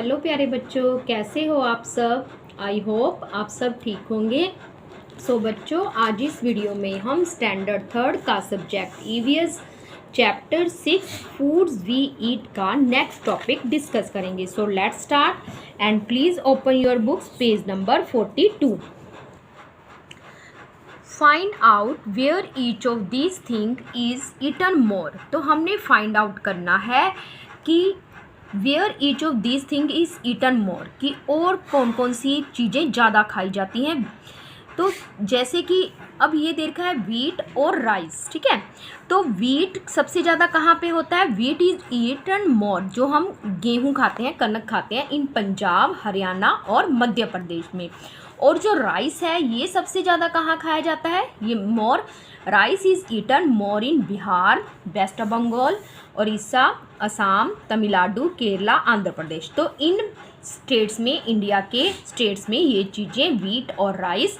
Hello प्यारे बच्चों, कैसे हो आप सब। आई होप आप सब ठीक होंगे। बच्चों, आज इस वीडियो में हम स्टैंडर्ड थर्ड का subject EVS chapter 6 foods we eat का नेक्स्ट टॉपिक डिस्कस करेंगे। So let's start and please open your books, page number 42। Find out where each of these thing is eaten more. तो हमने find out करना है कि where each of these thing is eaten more, कि और कौन कौन सी चीज़ें ज़्यादा खाई जाती हैं। तो जैसे कि अब ये देखा है वीट और राइस, ठीक है। तो वीट सबसे ज़्यादा कहाँ पे होता है? वीट इज ईटन मोर, जो हम गेहूँ खाते हैं, कनक खाते हैं, इन पंजाब, हरियाणा और मध्य प्रदेश में। और जो राइस है ये सबसे ज़्यादा कहाँ खाया जाता है? ये more rice is eaten more in Bihar, West Bengal, Orissa, Assam, Tamil Nadu, Kerala, Andhra Pradesh. तो इन स्टेट्स में, इंडिया के स्टेट्स में ये चीज़ें वीट और राइस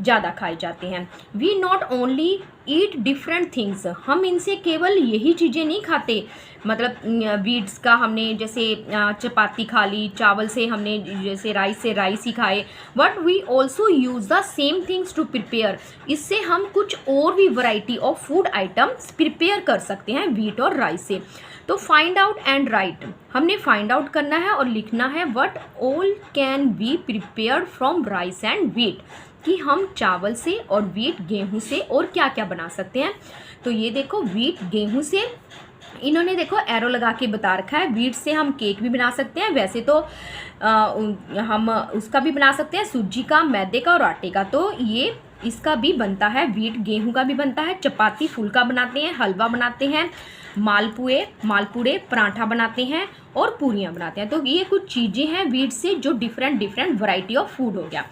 ज़्यादा खाए जाते हैं। We not only eat different things, हम इनसे केवल यही चीज़ें नहीं खाते, मतलब वीट्स का हमने जैसे चपाती खा ली, चावल से हमने जैसे राइस से राइस ही खाए, but we also use the same things to prepare. इससे हम कुछ और भी variety of food items prepare कर सकते हैं वीट और राइस से। तो फाइंड आउट एंड राइट, हमने फाइंड आउट करना है और लिखना है what all can be prepared from rice and wheat, कि हम चावल से और वीट गेहूं से और क्या क्या बना सकते हैं। तो ये देखो वीट गेहूं से इन्होंने देखो एरो लगा के बता रखा है। वीट से हम केक भी बना सकते हैं, वैसे तो हम उसका भी बना सकते हैं, सूजी का, मैदे का और आटे का। तो ये इसका भी बनता है, वीट गेहूं का भी बनता है। चपाती फुल्का बनाते हैं, हलवा बनाते हैं, मालपूड़े पराठा बनाते हैं और पूरियाँ बनाते हैं। तो ये कुछ चीज़ें हैं वीट से जो डिफरेंट वैरायटी ऑफ फूड हो गया।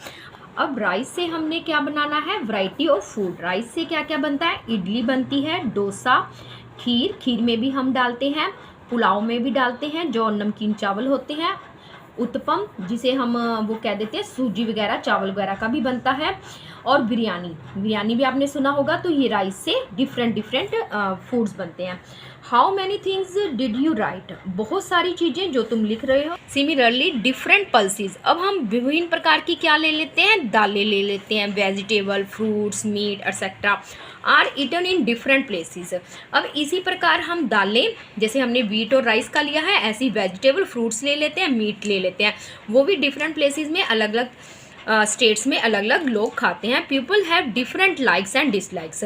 अब राइस से हमने क्या बनाना है? Variety of food. राइस से क्या क्या बनता है? इडली बनती है, डोसा, खीर में भी हम डालते हैं, पुलाव में भी डालते हैं जो नमकीन चावल होते हैं, उत्तपम जिसे हम वो कह देते हैं सूजी वगैरह, चावल वगैरह का भी बनता है, और बिरयानी भी आपने सुना होगा। तो ये राइस से डिफरेंट फूड्स बनते हैं। How many things did you right? बहुत सारी चीज़ें जो तुम लिख रहे हो। सिमिलरली डिफरेंट पल्सेस, अब हम विभिन्न प्रकार की क्या ले लेते हैं? दालें ले लेते हैं, vegetable, fruits, meat etcetera are eaten in different places. अब इसी प्रकार हम दालें, जैसे हमने वीट और राइस का लिया है, ऐसी वेजिटेबल, फ्रूट्स ले लेते हैं, मीट ले लेते हैं, वो भी डिफरेंट प्लेसेस में, अलग अलग स्टेट्स में अलग अलग लोग खाते हैं। People have different likes and dislikes.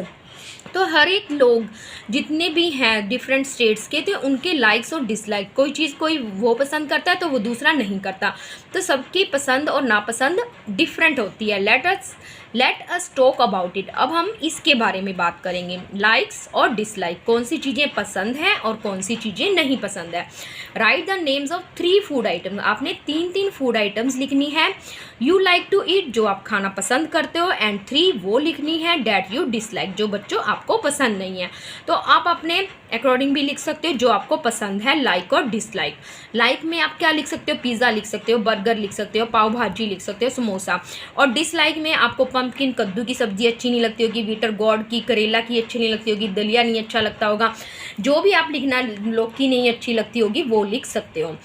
तो हर एक लोग जितने भी हैं डिफरेंट स्टेट्स के, तो उनके लाइक्स और डिसलाइक, कोई चीज़ कोई वो पसंद करता है तो वो दूसरा नहीं करता। तो सबकी पसंद और नापसंद डिफरेंट होती है। Let us talk about it. अब हम इसके बारे में बात करेंगे, लाइक्स और डिसलाइक, कौन सी चीज़ें पसंद हैं और कौन सी चीज़ें नहीं पसंद है। Write the names of 3 food items, आपने 3 फूड आइटम्स लिखनी है। यू लाइक टू ईट, जो आप खाना पसंद करते हो, एंड 3 वो लिखनी है डैट यू डिसलाइक, जो बच्चों आपको पसंद नहीं है। तो आप अपने अकॉर्डिंग भी लिख सकते हो जो आपको पसंद है, लाइक और डिसलाइक। लाइक में आप क्या लिख सकते हो? पिज़्ज़ा लिख सकते हो, बर्गर लिख सकते हो, पाव भाजी लिख सकते हो, समोसा। और डिसलाइक में आपको पंपकिन, कद्दू की सब्जी अच्छी नहीं लगती होगी, बीटर गॉड की, करेला की अच्छी नहीं लगती होगी, दलिया नहीं अच्छा लगता होगा, जो भी आप लिखना, लौकी नहीं अच्छी लगती होगी, वो लिख सकते हो।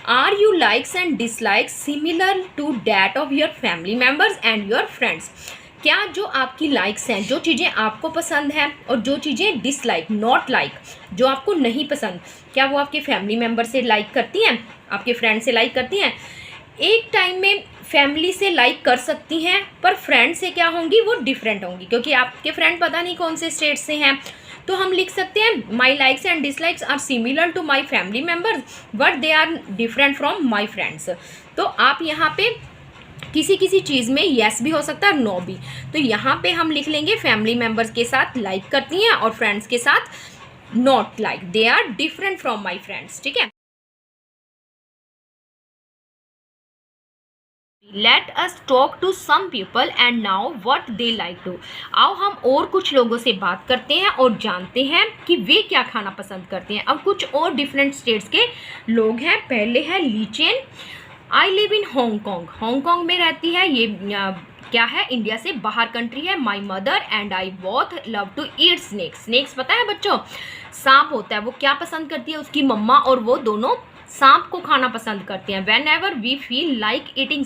Are you likes and dislikes similar to that of your family members and your friends? क्या जो आपकी लाइक्स हैं, जो चीज़ें आपको पसंद हैं, और जो चीज़ें डिसलाइक, नॉट लाइक, जो आपको नहीं पसंद, क्या वो आपके फैमिली मेम्बर से लाइक करती हैं, आपके फ्रेंड से लाइक करती हैं? एक टाइम में फैमिली से लाइक कर सकती हैं, पर फ्रेंड से क्या होंगी? वो डिफरेंट होंगी, क्योंकि आपके फ्रेंड पता नहीं कौन से स्टेट से हैं। तो हम लिख सकते हैं my likes and dislikes are similar to my family members but they are different from my friends. तो आप यहाँ पे किसी चीज़ में येस भी हो सकता है, नो भी। तो यहाँ पे हम लिख लेंगे फैमिली मेम्बर्स के साथ लाइक करती हैं और फ्रेंड्स के साथ not like, they are different from my friends, ठीक है। Let us talk to some people and now what they like to. आओ हम और कुछ लोगों से बात करते हैं और जानते हैं कि वे क्या खाना पसंद करते हैं। अब कुछ और डिफरेंट स्टेट्स के लोग हैं। पहले है lichen. I live in Hong Kong, Hong Kong में रहती है, ये क्या है? इंडिया से बाहर कंट्री है। My mother and I both love to eat snacks. Snacks पता है बच्चों? सांप होता है। वो क्या पसंद करती है? उसकी मम्मा और वो दोनों सांप को खाना पसंद करते हैं। Whenever we feel like eating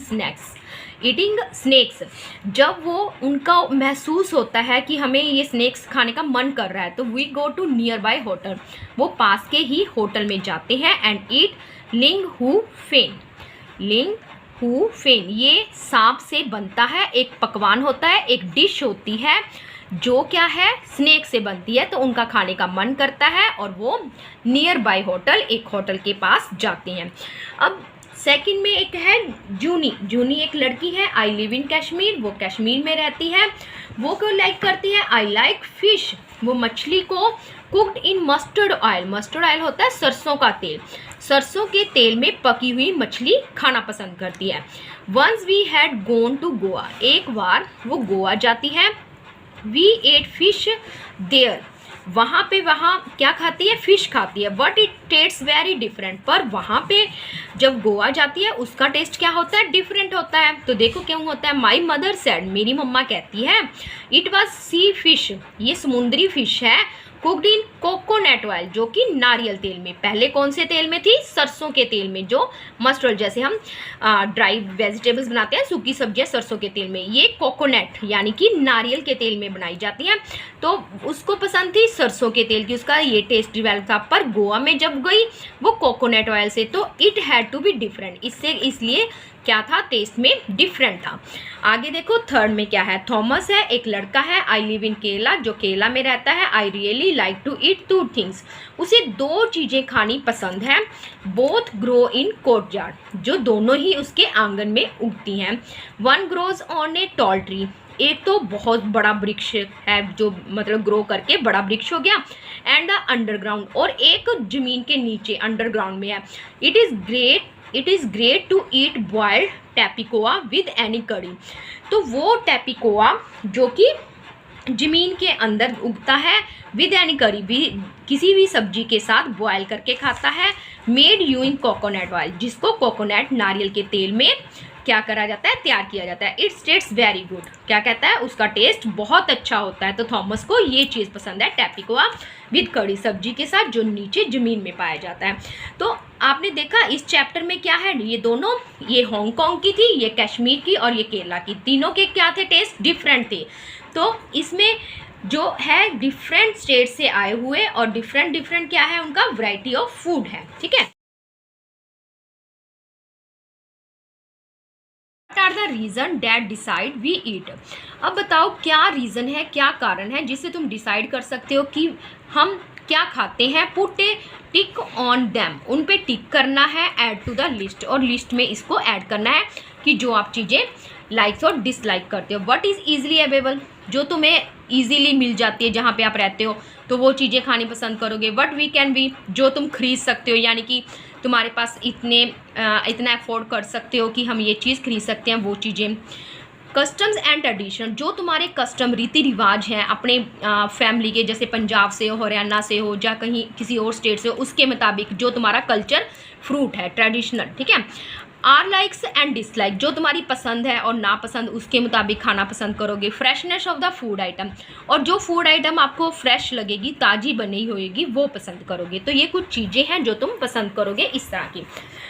snacks, जब वो उनका महसूस होता है कि हमें ये स्नैक्स खाने का मन कर रहा है, तो we go to nearby hotel, वो पास के ही होटल में जाते हैं। एंड ईट लिंग हू फेन, ये सांप से बनता है, एक पकवान होता है, एक डिश होती है जो क्या है, स्नैक से बनती है। तो उनका खाने का मन करता है और वो नियर बाय होटल, एक होटल के पास जाते हैं। अब सेकंड में एक है जूनी एक लड़की है। आई लिव इन कश्मीर, वो कश्मीर में रहती है। वो क्यों लाइक करती है? आई लाइक फिश, वो मछली को कुक्ड इन मस्टर्ड ऑयल होता है सरसों का तेल, सरसों के तेल में पकी हुई मछली खाना पसंद करती है। Once we had gone to Goa, एक बार वो गोवा जाती है। वी एट फिश देयर, वहाँ क्या खाती है? फिश खाती है। But it taste very different, पर वहाँ पे जब गोवा जाती है उसका टेस्ट क्या होता है? डिफरेंट होता है। तो देखो क्यों होता है? माई मदर सेड, मेरी मम्मा कहती है, इट वॉज सी फिश, ये समुद्री फिश है, कुक्ड इन कोकोनट ऑयल, जो कि नारियल तेल में। पहले कौन से तेल में थी? सरसों के तेल में, जो मस्टर्ड, जैसे हम ड्राई वेजिटेबल्स बनाते हैं, सूखी सब्जियां सरसों के तेल में, ये कोकोनट यानी कि नारियल के तेल में बनाई जाती हैं। तो उसको पसंद थी सरसों के तेल की, उसका ये टेस्ट डेवलप था। पर गोवा में जब गई वो कोकोनट ऑयल से, तो it had to be different, इसलिए क्या था? टेस्ट में डिफरेंट था। आगे देखो थर्ड में क्या है? थॉमस है, एक लड़का है। आई लिव इन केरला, जो केरला में रहता है। I really like to eat 2 things, उसे 2 चीज़ें खानी पसंद है। बोथ ग्रो इन कोर्टयार्ड, जो दोनों ही उसके आंगन में उगती हैं। One grows on a tall tree, एक तो बहुत बड़ा वृक्ष है, जो मतलब ग्रो करके बड़ा वृक्ष हो गया। एंड द अंडरग्राउंड, और एक जमीन के नीचे अंडरग्राउंड में है। It is great to eat boiled tapioca with any curry, तो वो टैपिकोआ जो कि जमीन के अंदर उगता है, विद एनी करी भी, किसी भी सब्जी के साथ बॉयल करके खाता है। मेड यूजिंग कोकोनट ऑयल, जिसको कोकोनट नारियल के तेल में क्या करा जाता है? तैयार किया जाता है। इट्स टेस्ट वेरी गुड, क्या कहता है? उसका टेस्ट बहुत अच्छा होता है। तो थॉमस को ये चीज़ पसंद है, टैपिकोआ विद कड़ी, सब्जी के साथ, जो नीचे ज़मीन में पाया जाता है। तो आपने देखा इस चैप्टर में क्या है, ये दोनों, ये हांगकांग की थी, ये कश्मीर की, और ये केरला की, तीनों के क्या थे? टेस्ट डिफरेंट थे। तो इसमें जो है डिफरेंट स्टेट से आए हुए, और डिफरेंट क्या है उनका? वैरायटी ऑफ फूड है। ठीक है। Are the reason that decide we eat, अब बताओ क्या रीज़न है, क्या कारण है जिससे तुम डिसाइड कर सकते हो कि हम क्या खाते हैं। Put A tick on them, उन पे टिक करना है। ऐड टू द लिस्ट, और लिस्ट में इसको ऐड करना है कि जो आप चीज़ें लाइक्स और डिसलाइक करते हो। व्हाट इज़ ईजिली अवेलेबल, जो तुम्हें ईजीली मिल जाती है जहाँ पे आप रहते हो, तो वो चीज़ें खानी पसंद करोगे। व्हाट वी कैन बी, जो तुम खरीद सकते हो, यानी कि तुम्हारे पास इतना अफोर्ड कर सकते हो कि हम ये चीज़ खरीद सकते हैं, वो चीज़ें। कस्टम्स एंड ट्रेडिशन, जो तुम्हारे कस्टम, रीति रिवाज हैं अपने फैमिली के, जैसे पंजाब से हो, हरियाणा से हो, या कहीं किसी और स्टेट से हो, उसके मुताबिक जो तुम्हारा कल्चर फ्रूट है, ट्रेडिशनल। ठीक है। आर लाइक्स एंड डिसलाइक, जो तुम्हारी पसंद है और नापसंद, उसके मुताबिक खाना पसंद करोगे। Freshness of the food item, और जो फूड आइटम आपको फ्रेश लगेगी, ताज़ी बनी होएगी, वो पसंद करोगे। तो ये कुछ चीज़ें हैं जो तुम पसंद करोगे इस तरह की।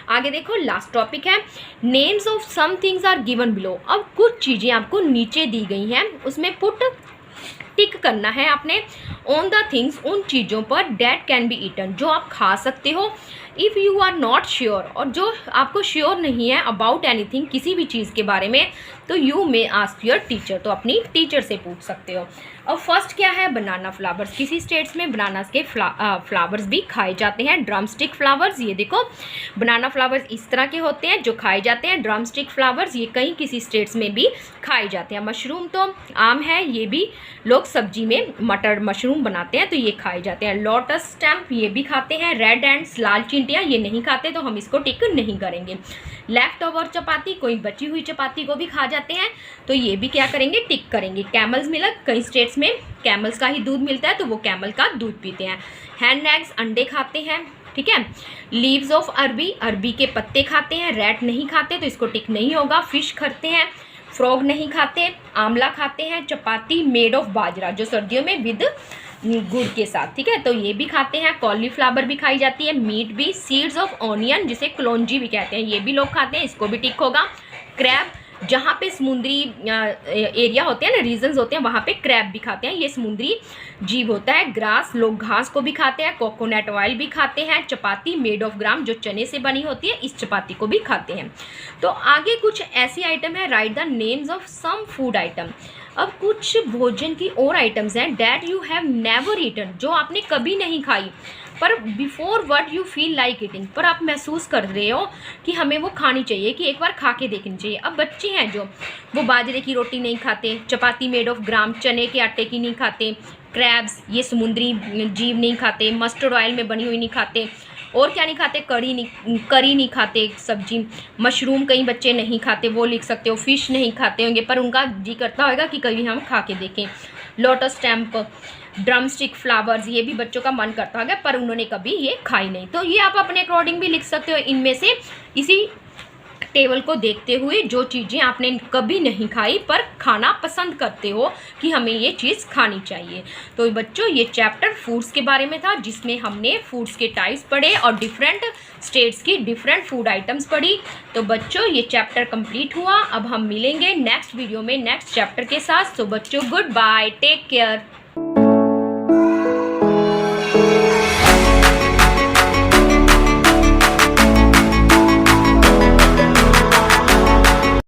आगे देखो लास्ट टॉपिक है, names of some things are given below. अब कुछ चीज़ें आपको नीचे दी गई हैं, उसमें पुट टिक करना है आपने ऑन द थिंग्स, उन चीज़ों पर, डैट कैन बी ईटन, जो आप खा सकते हो। If you are not sure, और जो आपको श्योर नहीं है अबाउट एनीथिंग, किसी भी चीज़ के बारे में, तो you may ask your teacher, तो अपनी टीचर से पूछ सकते हो। और फर्स्ट क्या है? बनाना फ्लावर्स, किसी स्टेट्स में बनाना के फ्लावर्स भी खाए जाते हैं। ड्रमस्टिक फ्लावर्स, ये देखो बनाना फ्लावर्स इस तरह के होते हैं जो खाए जाते हैं। ड्रमस्टिक फ्लावर्स ये कहीं किसी स्टेट्स में भी खाए जाते हैं। मशरूम तो आम है, ये भी लोग सब्जी में मटर मशरूम बनाते हैं, तो ये खाए जाते हैं। लोटस स्टैम्प ये भी खाते हैं। रेड एंड्स, लाल चींटियाँ, ये नहीं खाते, तो हम इसको टिक नहीं करेंगे। लेफ्ट ओवर चपाती, कोई बची हुई चपाती को भी खा जाते हैं, तो ये भी क्या करेंगे? टिक करेंगे। कैमल्स मिल्क, कई स्टेट्स में कैमल्स का ही दूध मिलता है, तो वो कैमल का दूध पीते हैं। हैन एग्स, अंडे खाते हैं। ठीक है। लीव्स ऑफ अरबी, अरबी के पत्ते खाते हैं। रैट नहीं खाते, तो इसको टिक नहीं होगा। फिश खाते हैं। फ्रॉग नहीं खाते। आंवला खाते हैं। चपाती मेड ऑफ बाजरा, जो सर्दियों में विद गुड़ के साथ, ठीक है। तो ये भी खाते हैं, कॉलीफ्लावर भी खाई जाती है, मीट भी, सीड्स ऑफ ऑनियन जिसे कलौंजी भी कहते हैं ये भी लोग खाते हैं, इसको भी टिक होगा। क्रैब, जहाँ पे समुद्री एरिया होते हैं ना, रीजन्स होते हैं, वहाँ पे क्रैब भी खाते हैं, ये समुद्री जीव होता है। ग्रास, लोग घास को भी खाते हैं। कोकोनट ऑयल भी खाते हैं। चपाती मेड ऑफ ग्राम, जो चने से बनी होती है, इस चपाती को भी खाते हैं। तो आगे कुछ ऐसी आइटम है, write the names of some food item. अब कुछ भोजन की और आइटम्स हैं, that you have never eaten, जो आपने कभी नहीं खाई, पर before what you feel like eating, पर आप महसूस कर रहे हो कि हमें वो खानी चाहिए, कि एक बार खा के देखनी चाहिए। अब बच्चे हैं जो, वो बाजरे की रोटी नहीं खाते, चपाती मेड ऑफ ग्राम चने के आटे की नहीं खाते, क्रैब्स ये समुद्री जीव नहीं खाते, मस्टर्ड ऑयल में बनी हुई नहीं खाते, और क्या नहीं खाते, करी नहीं खाते सब्जी, मशरूम कई बच्चे नहीं खाते, वो लिख सकते हो। फिश नहीं खाते होंगे, पर उनका जी करता होगा कि कभी हम खा के देखें। लोटस स्टैम्प, ड्रमस्टिक, फ्लावर्स, ये भी बच्चों का मन करता होगा, पर उन्होंने कभी ये खाई नहीं। तो ये आप अपने अकॉर्डिंग भी लिख सकते हो, इनमें से इसी टेबल को देखते हुए जो चीज़ें आपने कभी नहीं खाई पर खाना पसंद करते हो कि हमें ये चीज़ खानी चाहिए। तो बच्चों ये चैप्टर फूड्स के बारे में था, जिसमें हमने फूड्स के टाइप्स पढ़े और डिफरेंट स्टेट्स की डिफरेंट फूड आइटम्स पढ़ी। तो बच्चों ये चैप्टर कंप्लीट हुआ। अब हम मिलेंगे नेक्स्ट वीडियो में नेक्स्ट चैप्टर के साथ। तो बच्चों गुड बाय, टेक केयर।